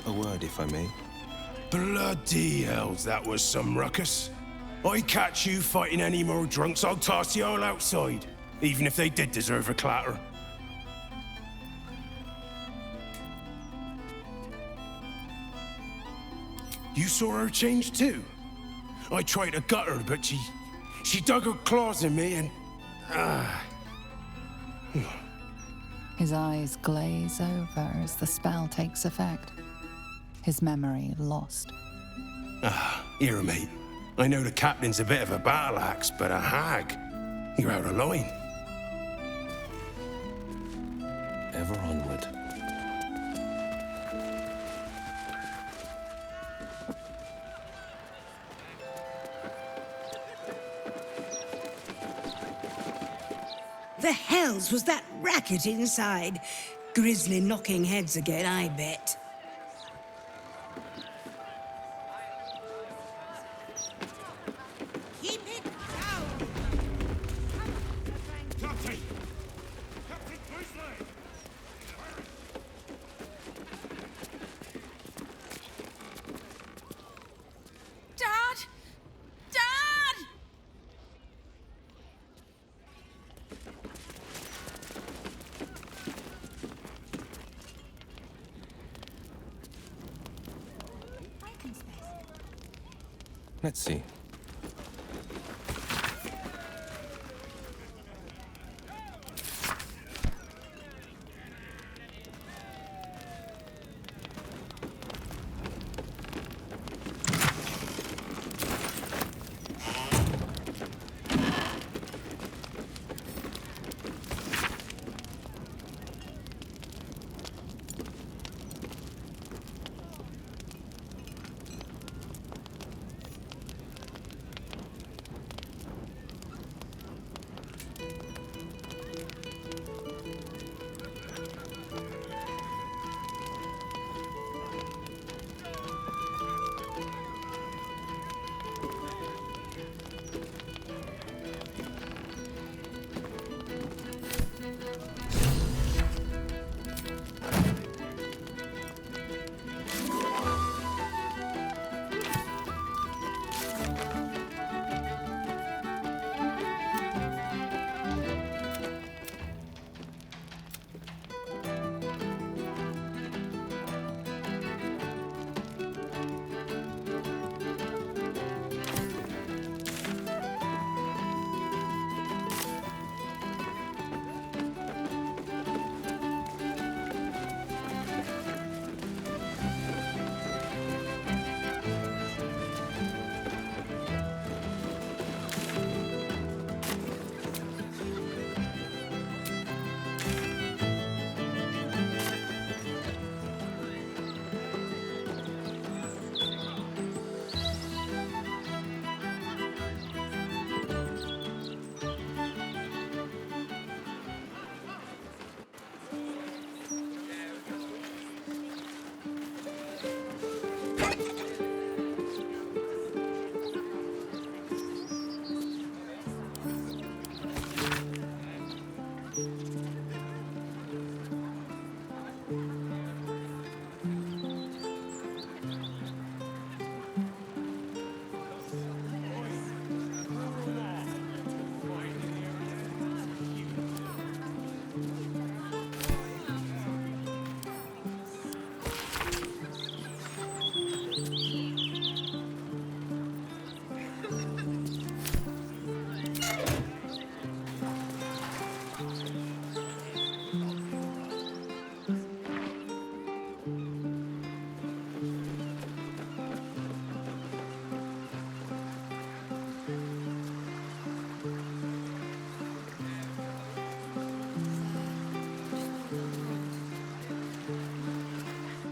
A word, if I may. Bloody hells, that was some ruckus. I catch you fighting any more drunks, I'll toss you all outside. Even if they did deserve a clatter. You saw her change too? I tried to gut her, but she dug her claws in me and... His eyes glaze over as the spell takes effect. His memory lost. Here, mate. I know the captain's a bit of a battle axe, but a hag? You're out of line. Ever onward. The hells was that racket inside? Grisly knocking heads again, I bet. Keep it down! Captain! Captain Grizzly! Dad! Dad! Let's see.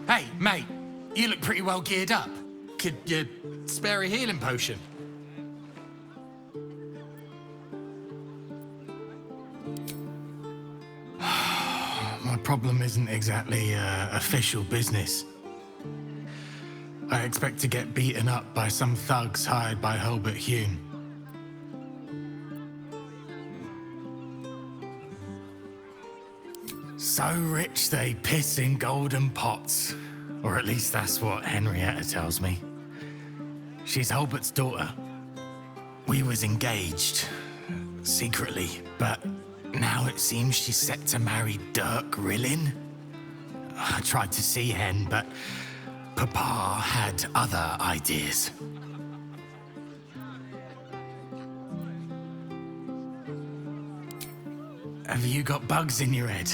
Hey, mate, you look pretty well geared up. Could you spare a healing potion? My problem isn't exactly official business. I expect to get beaten up by some thugs hired by Hulbert Hume. So rich they piss in golden pots. Or at least that's what Henrietta tells me. She's Hulbert's daughter. We was engaged, secretly, but now it seems she's set to marry Dirk Rillin. I tried to see Hen, but Papa had other ideas. Have you got bugs in your head?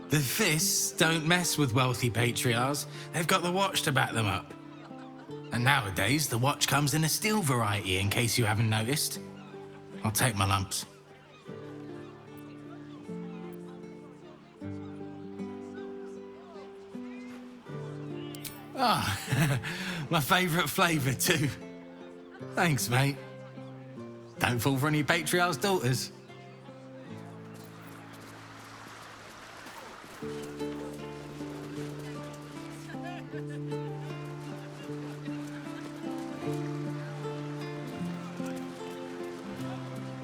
The fists don't mess with wealthy patriarchs. They've got the watch to back them up. And nowadays, the watch comes in a steel variety, in case you haven't noticed. I'll take my lumps. Ah, my favourite flavour too. Thanks, mate. Don't fall for any patriarch's daughters.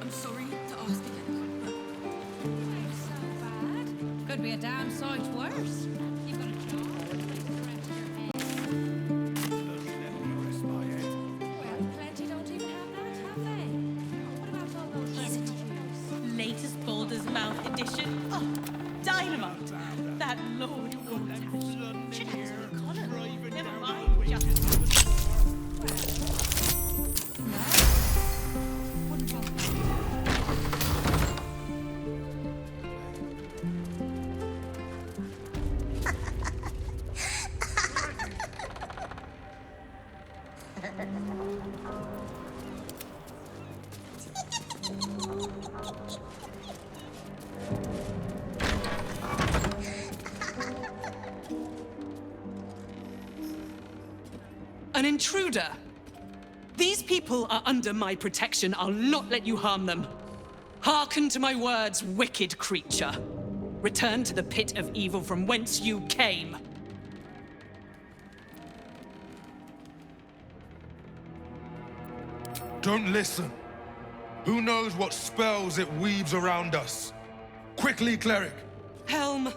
I'm sorry to ask again, but it's so bad. Could be a damn sight worse. You've got a job. Well, plenty don't even have that, have they? What about all those latest Baldur's Mouth edition? Oh, dynamite! That Lord Wooltash should have some colour. Never mind, just... An intruder! These people are under my protection. I'll not let you harm them. Hearken to my words, wicked creature. Return to the pit of evil from whence you came. Don't listen. Who knows what spells it weaves around us? Quickly, cleric. Helm,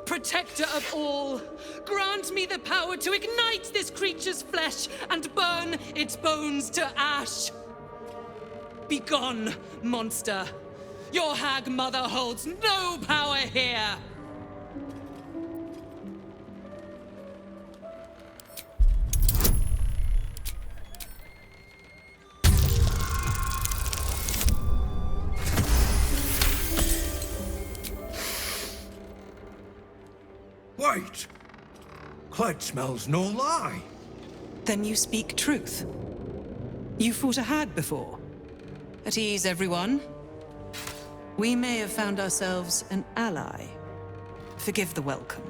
protector of all, grant me the power to ignite this creature's flesh and burn its bones to ash. Begone, monster. Your hag mother holds no power here. Wait! Clyde smells no lie. Then you speak truth. You fought a hag before. At ease, everyone. We may have found ourselves an ally. Forgive the welcome.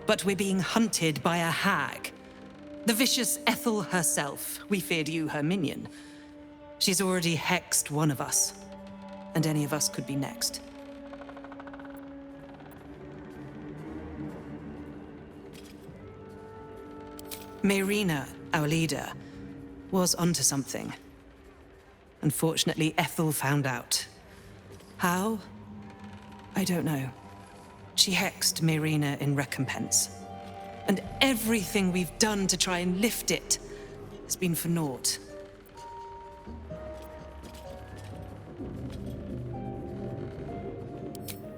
But we're being hunted by a hag. The vicious Ethel herself. We feared you, her minion. She's already hexed one of us. And any of us could be next. Mayrina, our leader, was onto something. Unfortunately, Ethel found out. How? I don't know. She hexed Mayrina in recompense. And everything we've done to try and lift it has been for naught.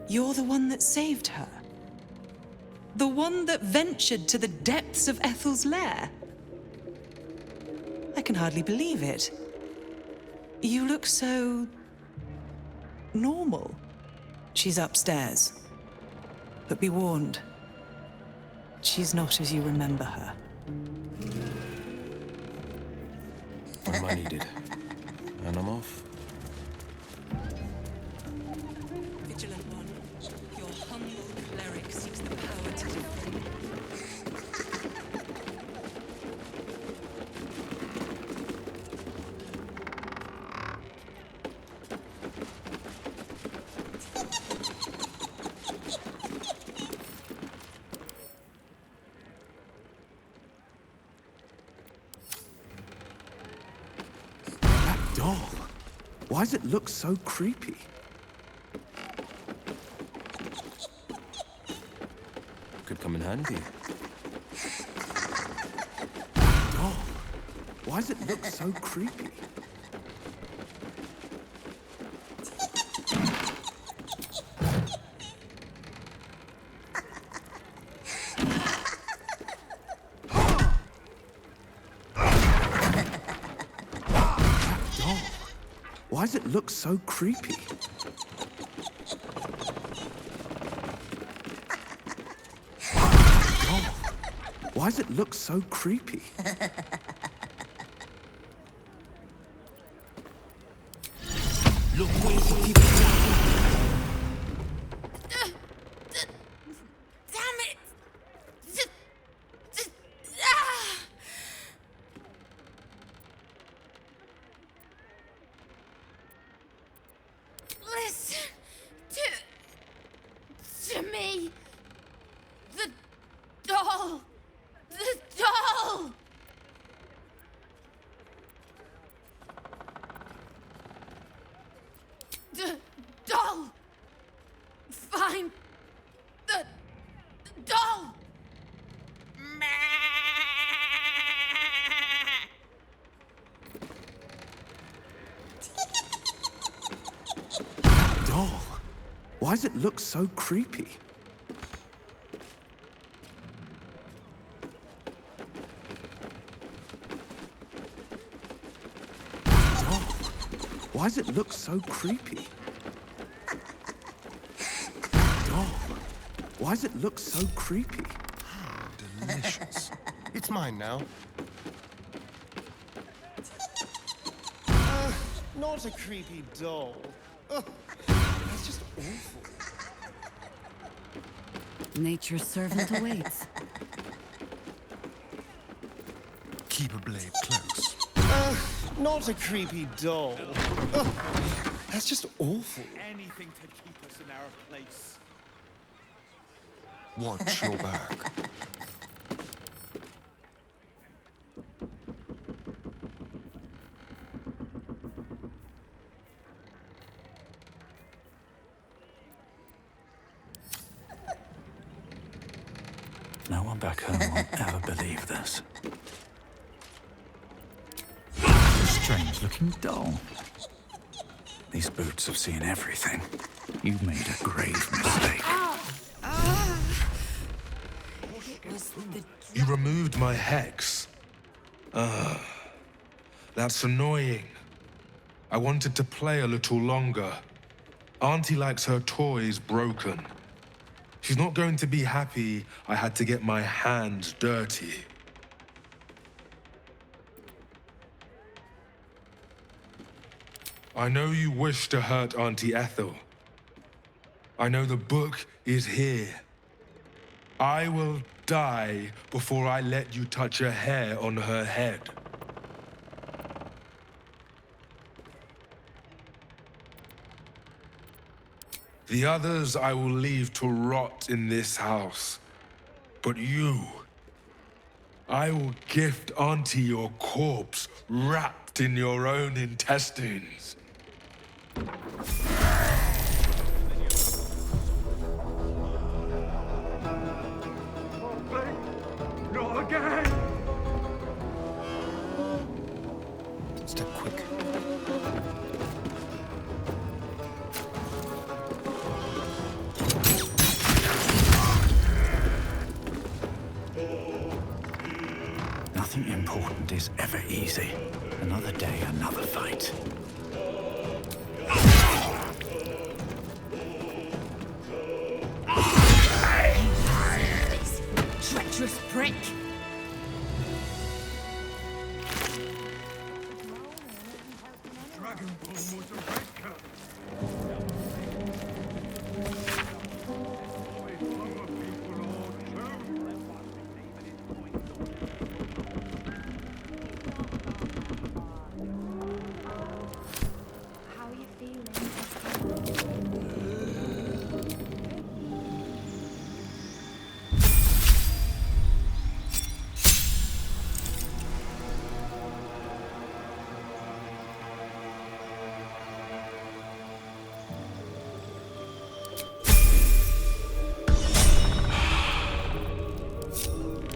You're the one that saved her. The one that ventured to the depths of Ethel's lair. I can hardly believe it. You look so... normal. She's upstairs. But be warned. She's not as you remember her. Am I needed? And I'm off. Vigilant one, your humble cleric seeks the power to defend. That doll. Why does it look so creepy? Could come in handy. Why does it look so creepy? Why does it look so creepy? Why does it look so creepy? Look where you keep it. Damn it! Listen to me. The doll. The doll. The doll. Find the doll. Doll. Why does it look so creepy? Doll. Why does it look so creepy? Doll. Why does it look so creepy? Delicious. It's mine now. Not a creepy doll. Ugh, that's just awful. Nature's servant awaits. Keep a blade close. Not a creepy doll. Ugh, that's just awful. Anything to keep us in our place. Watch your back. No one back home will ever believe this. Strange looking doll. These boots have seen everything. You made a grave mistake. You removed my hex. That's annoying. I wanted to play a little longer. Auntie likes her toys broken. She's not going to be happy I had to get my hands dirty. I know you wish to hurt Auntie Ethel. I know the book is here. I will die before I let you touch a hair on her head. The others I will leave to rot in this house. But you, I will gift Auntie your corpse wrapped in your own intestines. Not again! Step quick. Nothing important is ever easy. Another day, another fight. Treacherous prick! Dragon Ball was a red cup. How are you feeling?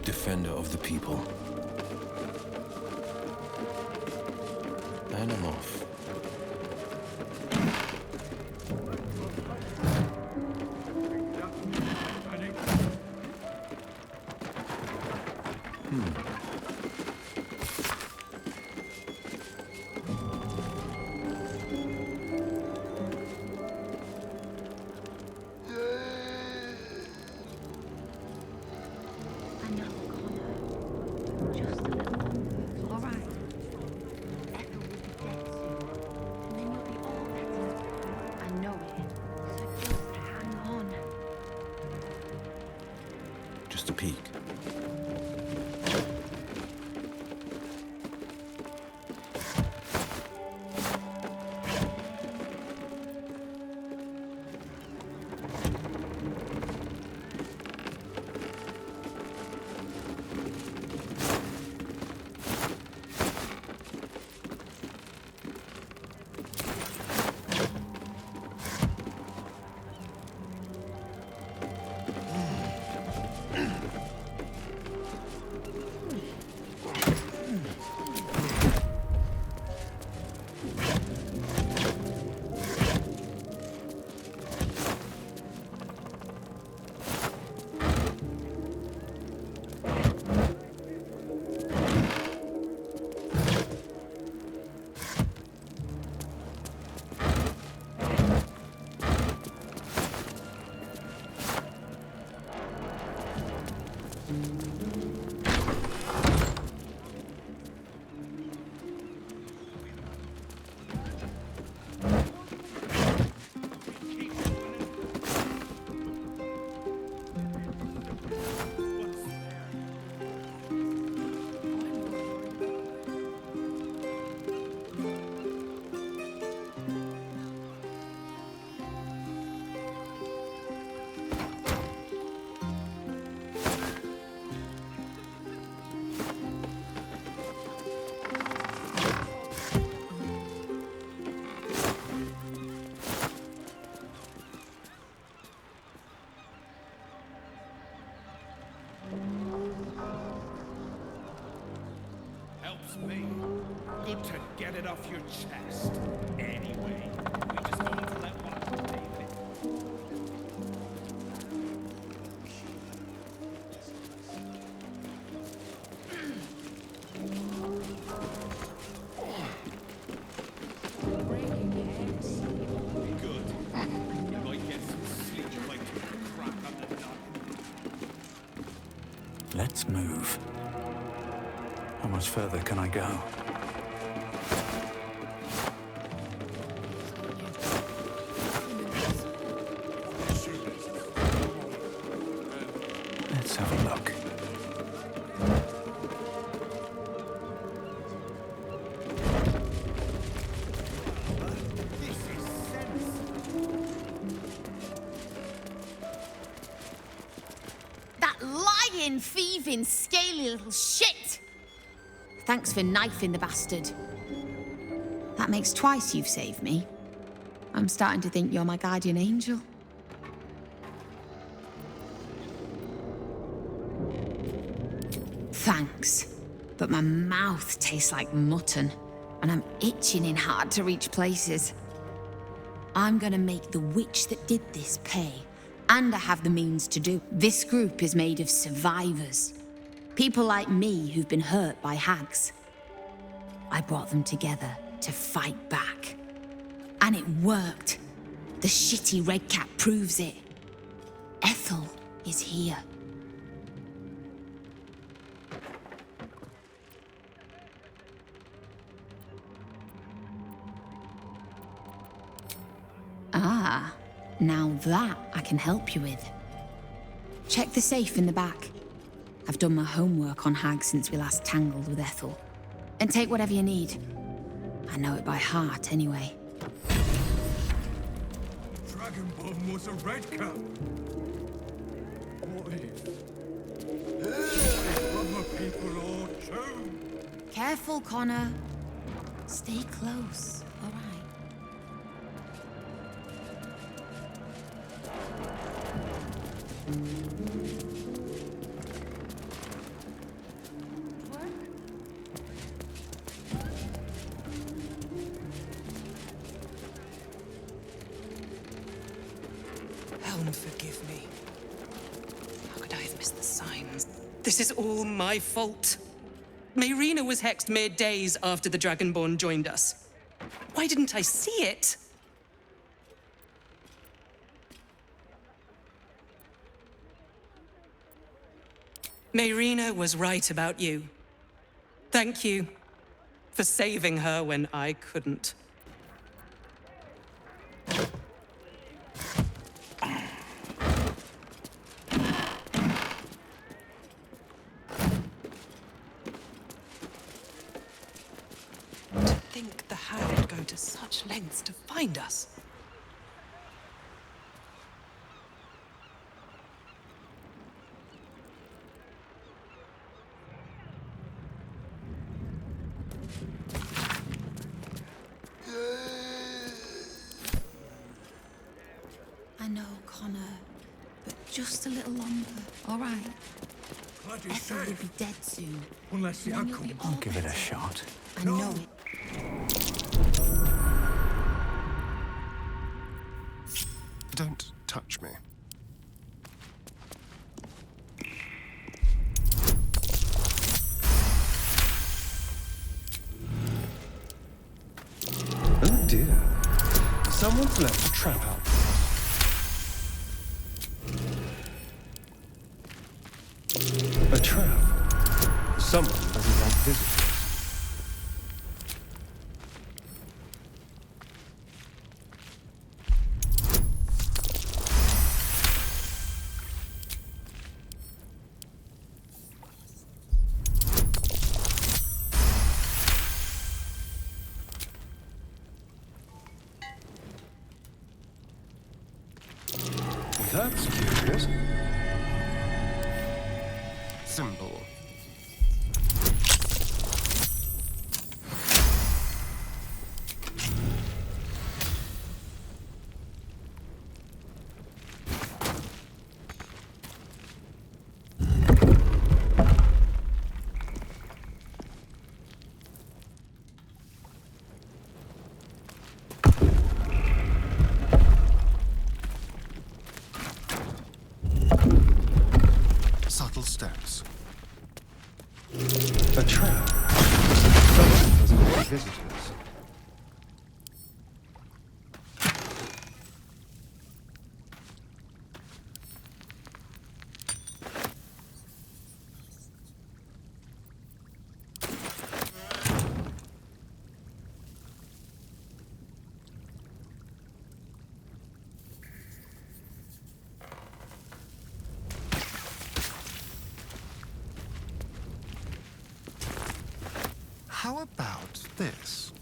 Defender of the people. And I'm off. Just a peek. Me. Good to get it off your chest. Anyway, we just need to let one leave it. Good. You might get some sleep like a crack on the knob. Let's move. How much further can I go? Let's have a look. That lying, thieving, scaly little shit! Thanks for knifing the bastard. That makes twice you've saved me. I'm starting to think you're my guardian angel. Thanks, but my mouth tastes like mutton, and I'm itching in hard-to-reach places. I'm gonna make the witch that did this pay, and I have the means to do. This group is made of survivors. People like me who've been hurt by hags. I brought them together to fight back. And it worked. The shitty Red Cap proves it. Ethel is here. Ah, now that I can help you with. Check the safe in the back. I've done my homework on hags since we last tangled with Ethel. And take whatever you need. I know it by heart, anyway. Dragonborn was a red cap. What if? Other people are too. Careful, Connor. Stay close, all right? forgive me. How could I have missed the signs? This is all my fault. Mayrina was hexed mere days after the Dragonborn joined us. Why didn't I see it? Mayrina was right about you. Thank you for saving her when I couldn't. To think the Hag would go to such lengths to find us. I know, Connor, but just a little longer, all right? Ethel will be dead soon. Unless the uncle. I'll give it a shot. I know it. Don't touch me. Oh dear. Someone's left a trap out. A trap? Someone doesn't like visitors. That's curious. Symbol. Subtle steps. A trap. Someone doesn't like visitors. How about this?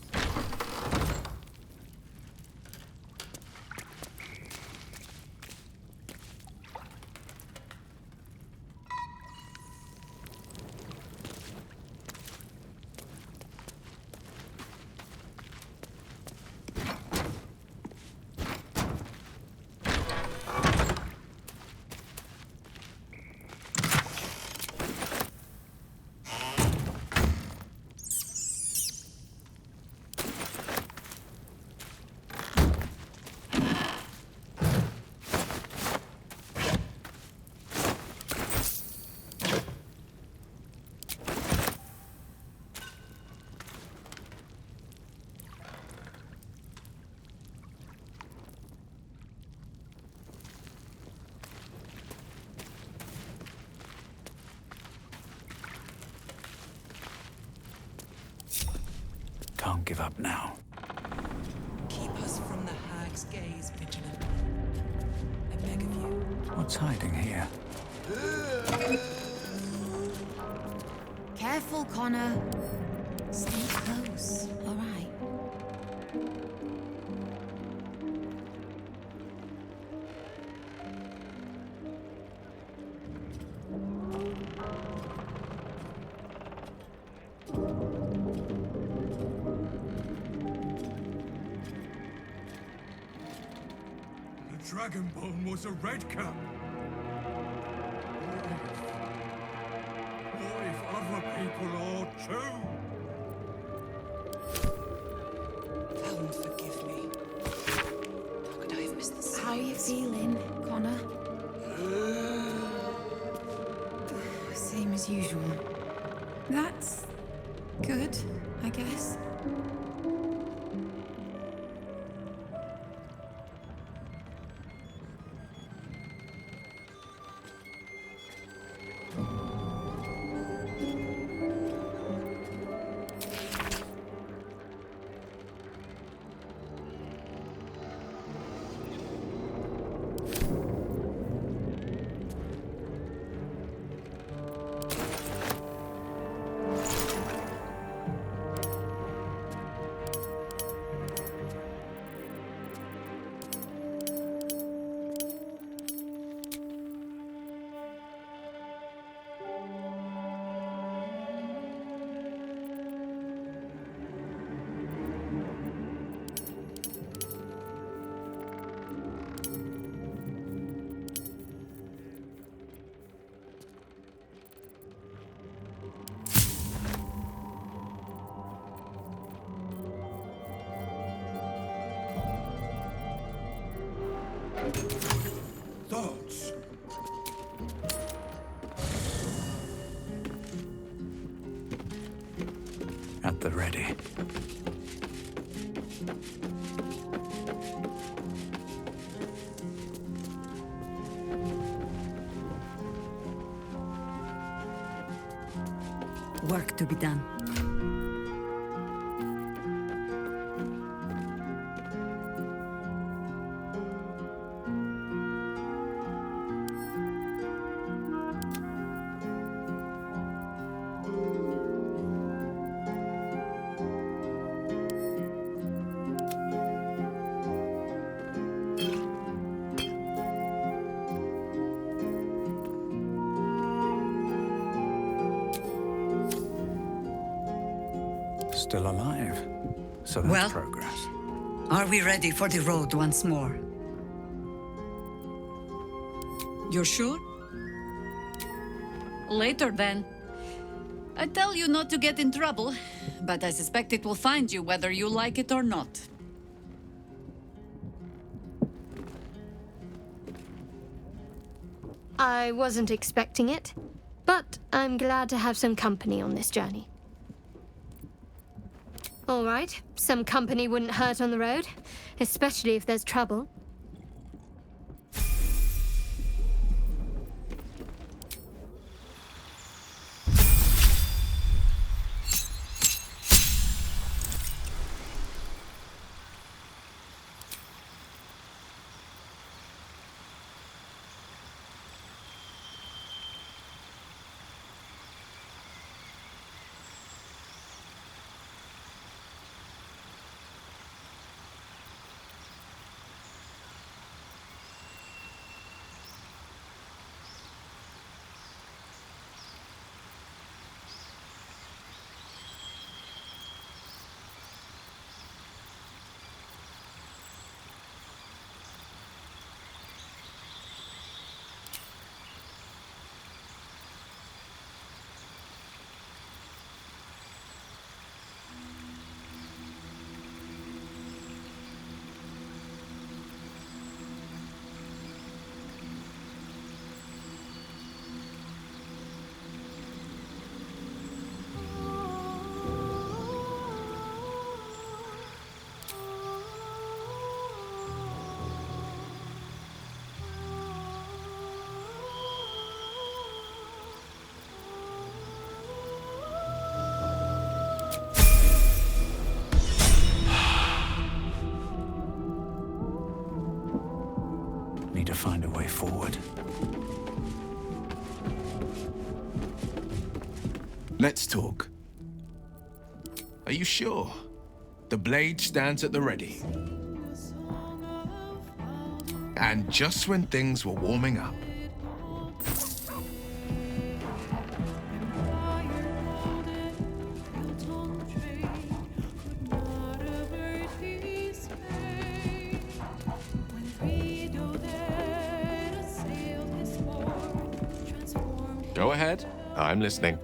Can't give up now. Keep us from the Hag's gaze, vigilant. I beg of you. What's hiding here? Careful, Connor. Stay close, all right? Dragonborn was a redcap. What if other people are too? Helen, forgive me. How could I have missed the signs? How are you feeling, Connor? as usual. That's good, I guess. Thoughts? At the ready. Work to be done. Still alive. So that's Well? progress. Are we ready for the road once more? You're sure? Later then. I tell you not to get in trouble, but I suspect it will find you whether you like it or not. I wasn't expecting it, but I'm glad to have some company on this journey. All right, some company wouldn't hurt on the road, especially if there's trouble. Need to find a way forward. Let's talk. Are you sure? The blade stands at the ready. And just when things were warming up. Go ahead. I'm listening.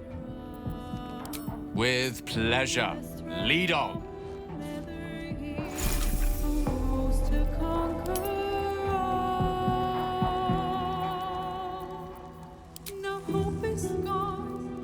With pleasure. Lead on. No hope is gone.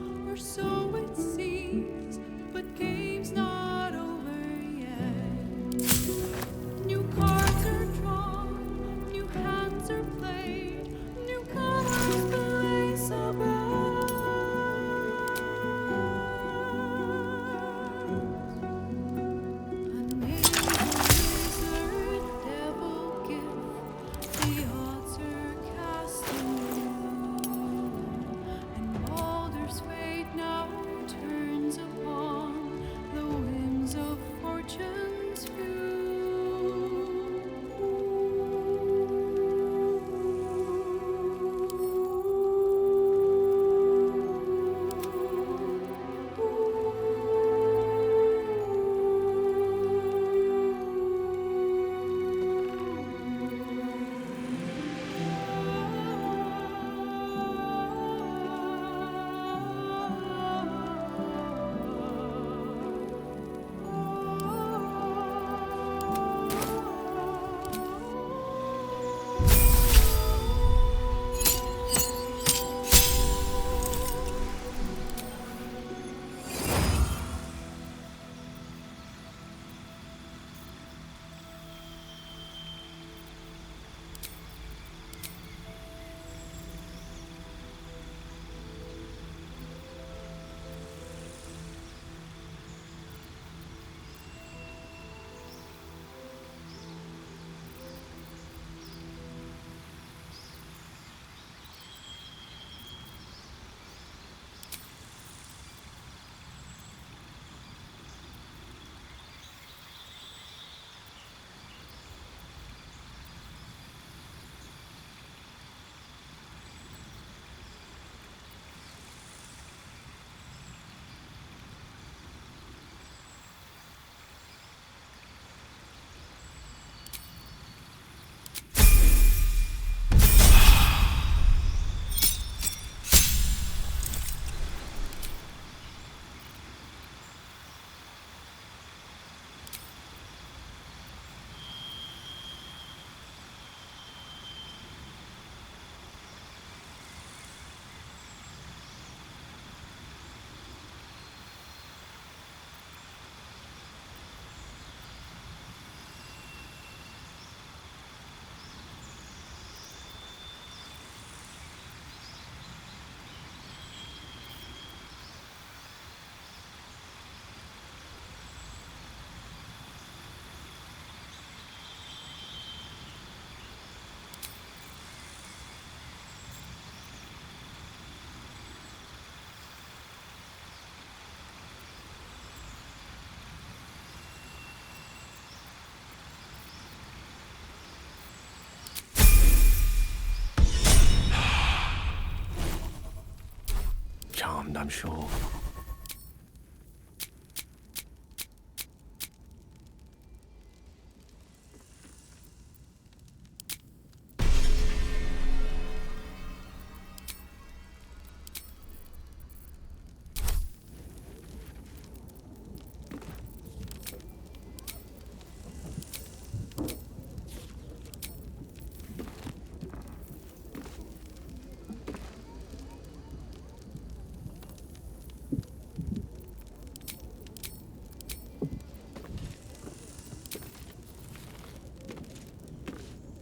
I'm sure.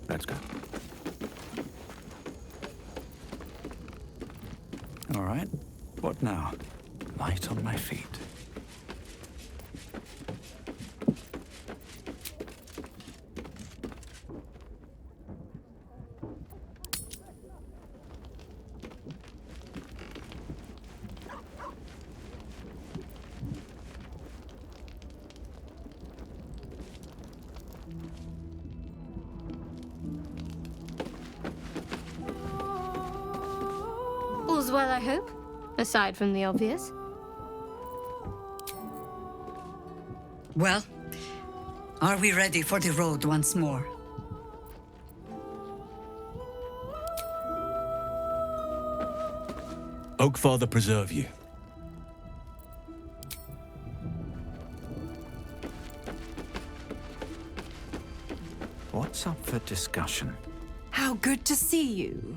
Let's go. All right. What now? Light on my feet. All's well, I hope, aside from the obvious. Well, are we ready for the road once more? Oakfather preserve you. What's up for discussion? How good to see you.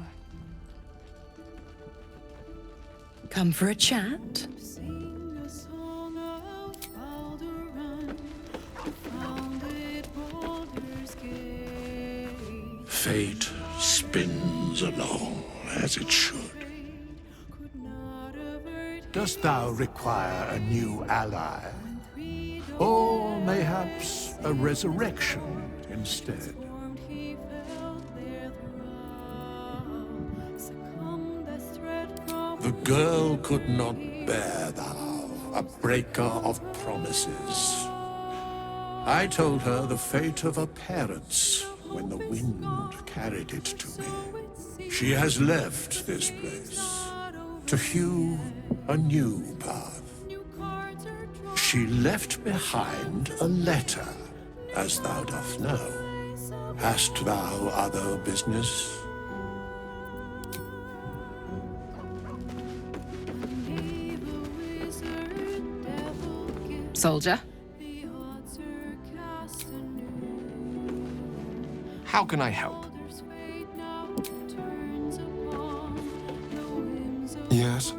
Come for a chat? Fate spins along as it should. Dost thou require a new ally? Or mayhaps a resurrection instead? The girl could not bear thou, a breaker of promises. I told her the fate of her parents when the wind carried it to me. She has left this place to hew a new path. She left behind a letter, as thou dost know. Hast thou other business? Soldier? How can I help? Yes?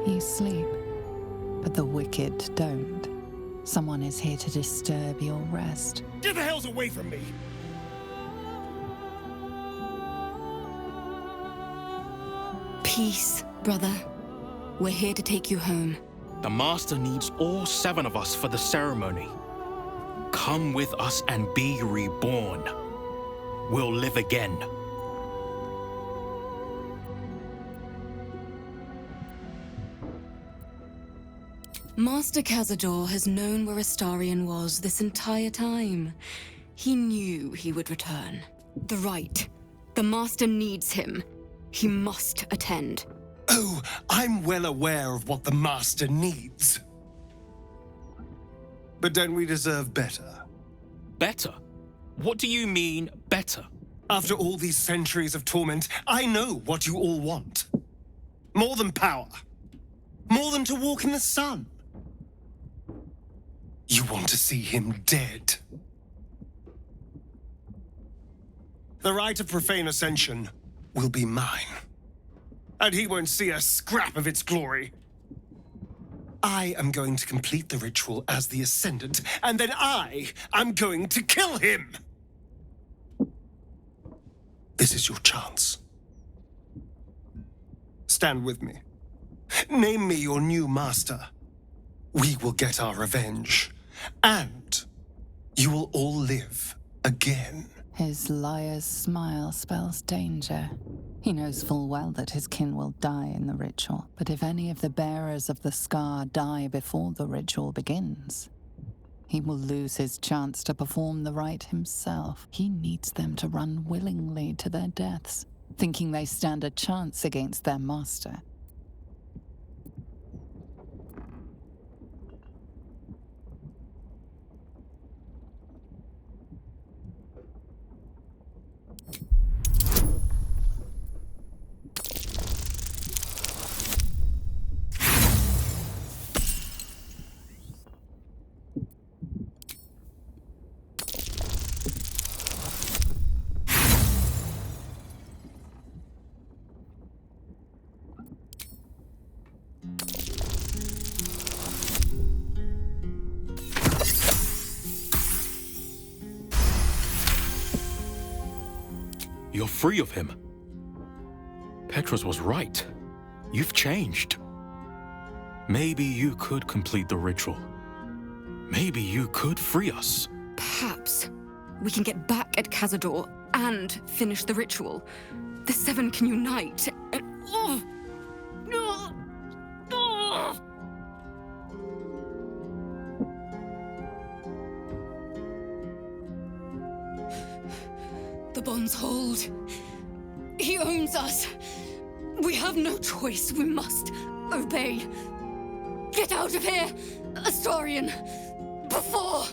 You sleep, but the wicked don't. Someone is here to disturb your rest. Get the hells away from me! Peace, brother. We're here to take you home. The Master needs all 7 of us for the ceremony. Come with us and be reborn. We'll live again. Master Cazador has known where Astarion was this entire time. He knew he would return. The right. The Master needs him. He must attend. Oh, I'm well aware of what the Master needs. But don't we deserve better? Better? What do you mean, better? After all these centuries of torment, I know what you all want. More than power. More than to walk in the sun. You want to see him dead. The right of profane ascension will be mine. And he won't see a scrap of its glory. I am going to complete the ritual as the Ascendant, and then I am going to kill him! This is your chance. Stand with me. Name me your new master. We will get our revenge. And you will all live again. His liar's smile spells danger. He knows full well that his kin will die in the ritual, but if any of the bearers of the scar die before the ritual begins, he will lose his chance to perform the rite himself. He needs them to run willingly to their deaths, thinking they stand a chance against their master. You're free of him. Petros was right. You've changed. Maybe you could complete the ritual. Maybe you could free us. Perhaps we can get back at Cazador and finish the ritual. The Seven can unite and... The bonds hold. He owns us. We have no choice. We must obey. Get out of here, Astarion, before...